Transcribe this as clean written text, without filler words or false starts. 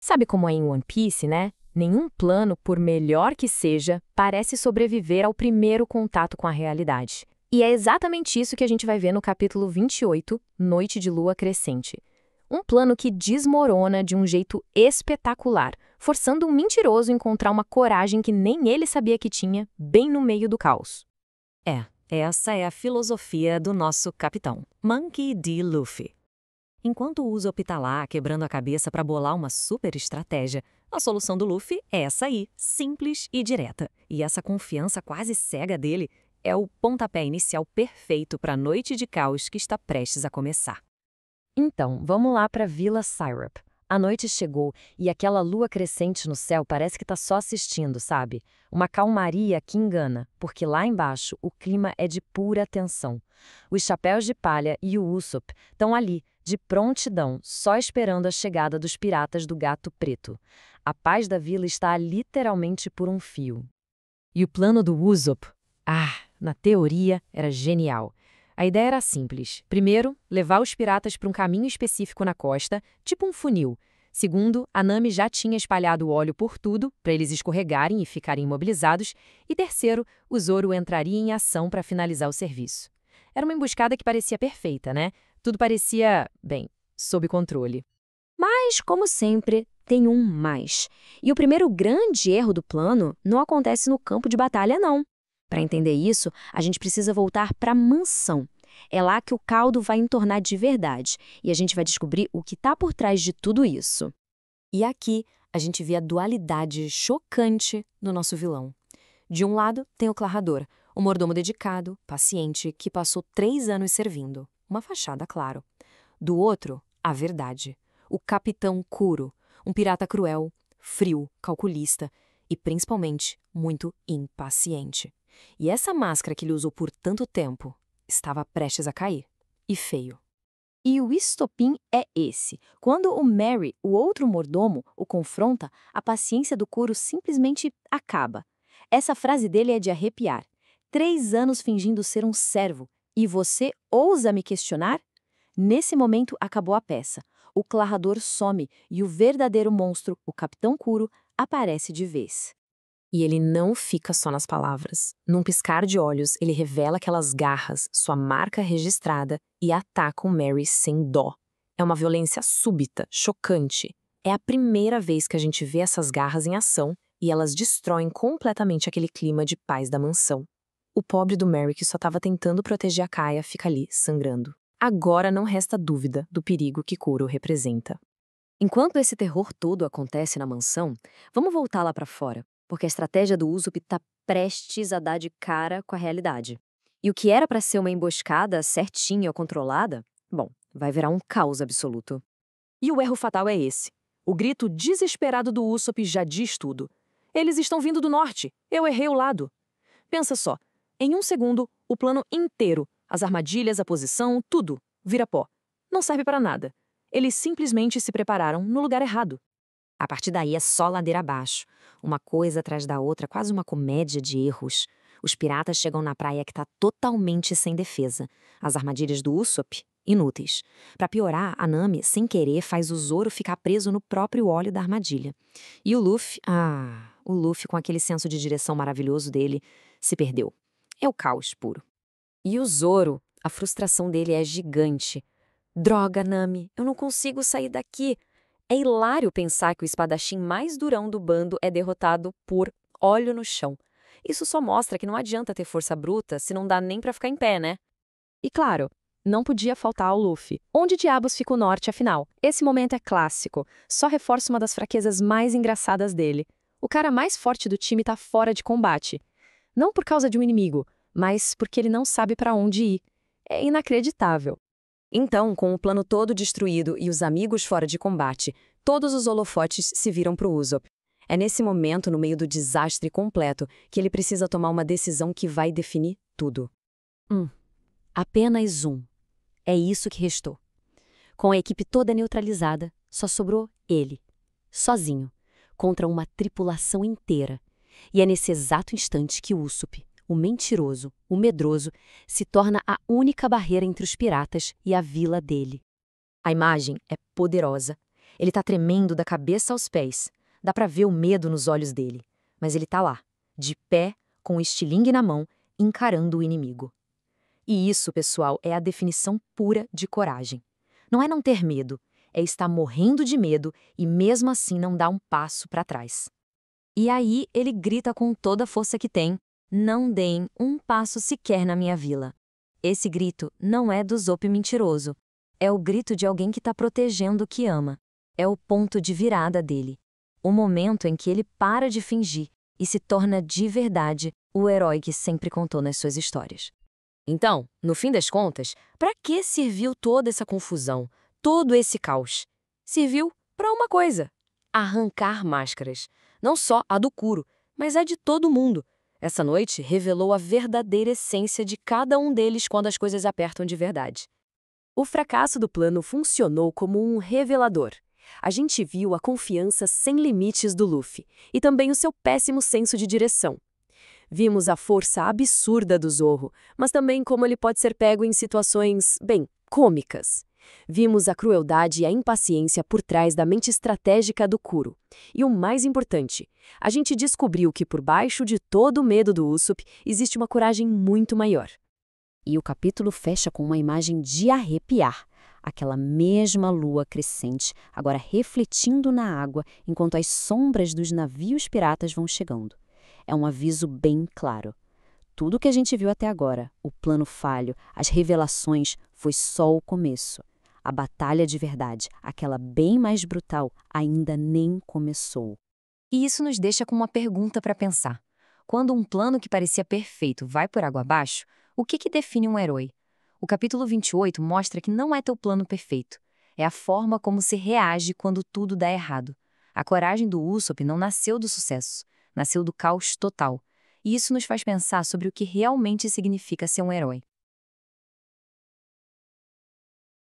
Sabe como é em One Piece, né? Nenhum plano, por melhor que seja, parece sobreviver ao primeiro contato com a realidade. E é exatamente isso que a gente vai ver no capítulo 28, Noite de Lua Crescente. Um plano que desmorona de um jeito espetacular, forçando um mentiroso a encontrar uma coragem que nem ele sabia que tinha, bem no meio do caos. Essa é a filosofia do nosso capitão, Monkey D. Luffy. Enquanto o Usopp tá lá quebrando a cabeça para bolar uma super estratégia, a solução do Luffy é essa aí, simples e direta. E essa confiança quase cega dele é o pontapé inicial perfeito para a noite de caos que está prestes a começar. Então, vamos lá para Vila Syrup. A noite chegou e aquela lua crescente no céu parece que tá só assistindo, sabe? Uma calmaria que engana, porque lá embaixo o clima é de pura tensão. Os chapéus de palha e o Usopp estão ali, de prontidão, só esperando a chegada dos piratas do Gato Preto. A paz da vila está literalmente por um fio. E o plano do Usopp? Na teoria, era genial. A ideia era simples. Primeiro, levar os piratas para um caminho específico na costa, tipo um funil. Segundo, a Nami já tinha espalhado óleo por tudo, para eles escorregarem e ficarem imobilizados. E terceiro, o Zoro entraria em ação para finalizar o serviço. Era uma emboscada que parecia perfeita, né? Tudo parecia, sob controle. Mas, como sempre, tem um mais. E o primeiro grande erro do plano não acontece no campo de batalha, não. Para entender isso, a gente precisa voltar para a mansão. É lá que o caldo vai entornar de verdade, e a gente vai descobrir o que está por trás de tudo isso. E aqui a gente vê a dualidade chocante do nosso vilão. De um lado tem o Clarrador, o mordomo dedicado, paciente, que passou 3 anos servindo. Uma fachada, claro. Do outro, a verdade. O Capitão Kuro, um pirata cruel, frio, calculista e, principalmente, muito impaciente. E essa máscara que ele usou por tanto tempo estava prestes a cair. E feio. E o estopim é esse. Quando o Merry, o outro mordomo, o confronta, a paciência do Kuro simplesmente acaba. Essa frase dele é de arrepiar. 3 anos fingindo ser um servo. E você ousa me questionar? Nesse momento acabou a peça. O Clarrador some e o verdadeiro monstro, o Capitão Kuro, aparece de vez. E ele não fica só nas palavras. Num piscar de olhos, ele revela aquelas garras, sua marca registrada, e ataca o Merry sem dó. É uma violência súbita, chocante. É a primeira vez que a gente vê essas garras em ação e elas destroem completamente aquele clima de paz da mansão. O pobre do Merry, que só estava tentando proteger a Kaia, fica ali, sangrando. Agora não resta dúvida do perigo que Kuro representa. Enquanto esse terror todo acontece na mansão, vamos voltar lá para fora. Porque a estratégia do Usopp está prestes a dar de cara com a realidade. E o que era para ser uma emboscada certinha ou controlada, vai virar um caos absoluto. E o erro fatal é esse. O grito desesperado do Usopp já diz tudo. Eles estão vindo do norte. Eu errei o lado. Pensa só. Em 1 segundo, o plano inteiro, as armadilhas, a posição, tudo, vira pó. Não serve para nada. Eles simplesmente se prepararam no lugar errado. A partir daí é só ladeira abaixo. Uma coisa atrás da outra, quase uma comédia de erros. Os piratas chegam na praia que está totalmente sem defesa. As armadilhas do Usopp, inúteis. Para piorar, a Nami, sem querer, faz o Zoro ficar preso no próprio óleo da armadilha. E o Luffy, o Luffy, com aquele senso de direção maravilhoso dele, se perdeu. É o caos puro. E o Zoro, a frustração dele é gigante. Droga, Nami, eu não consigo sair daqui. É hilário pensar que o espadachim mais durão do bando é derrotado por óleo no chão. Isso só mostra que não adianta ter força bruta se não dá nem pra ficar em pé, né? E claro, não podia faltar ao Luffy. Onde diabos fica o norte, afinal? Esse momento é clássico. Só reforça uma das fraquezas mais engraçadas dele. O cara mais forte do time tá fora de combate. Não por causa de um inimigo, mas porque ele não sabe pra onde ir. É inacreditável. Então, com o plano todo destruído e os amigos fora de combate, todos os holofotes se viram para o Usopp. É nesse momento, no meio do desastre completo, que ele precisa tomar uma decisão que vai definir tudo. Apenas um. É isso que restou. Com a equipe toda neutralizada, só sobrou ele, sozinho, contra uma tripulação inteira. E é nesse exato instante que Usopp, o mentiroso, o medroso, se torna a única barreira entre os piratas e a vila dele. A imagem é poderosa. Ele tá tremendo da cabeça aos pés. Dá pra ver o medo nos olhos dele. Mas ele tá lá, de pé, com o estilingue na mão, encarando o inimigo. E isso, pessoal, é a definição pura de coragem. Não é não ter medo, é estar morrendo de medo e mesmo assim não dar um passo para trás. E aí ele grita com toda a força que tem: não deem um passo sequer na minha vila. Esse grito não é do Usopp mentiroso. É o grito de alguém que está protegendo o que ama. É o ponto de virada dele. O momento em que ele para de fingir e se torna de verdade o herói que sempre contou nas suas histórias. Então, no fim das contas, para que serviu toda essa confusão, todo esse caos? Serviu para uma coisa: arrancar máscaras. Não só a do Kuro, mas a de todo mundo. Essa noite revelou a verdadeira essência de cada um deles quando as coisas apertam de verdade. O fracasso do plano funcionou como um revelador. A gente viu a confiança sem limites do Luffy e também o seu péssimo senso de direção. Vimos a força absurda do Zorro, mas também como ele pode ser pego em situações, bem, cômicas. Vimos a crueldade e a impaciência por trás da mente estratégica do Kuro. E o mais importante, a gente descobriu que por baixo de todo o medo do Usopp existe uma coragem muito maior. E o capítulo fecha com uma imagem de arrepiar. Aquela mesma lua crescente, agora refletindo na água enquanto as sombras dos navios piratas vão chegando. É um aviso bem claro. Tudo que a gente viu até agora, o plano falho, as revelações, foi só o começo. A batalha de verdade, aquela bem mais brutal, ainda nem começou. E isso nos deixa com uma pergunta para pensar. Quando um plano que parecia perfeito vai por água abaixo, o que define um herói? O capítulo 28 mostra que não é teu plano perfeito. É a forma como se reage quando tudo dá errado. A coragem do Usopp não nasceu do sucesso, nasceu do caos total. E isso nos faz pensar sobre o que realmente significa ser um herói.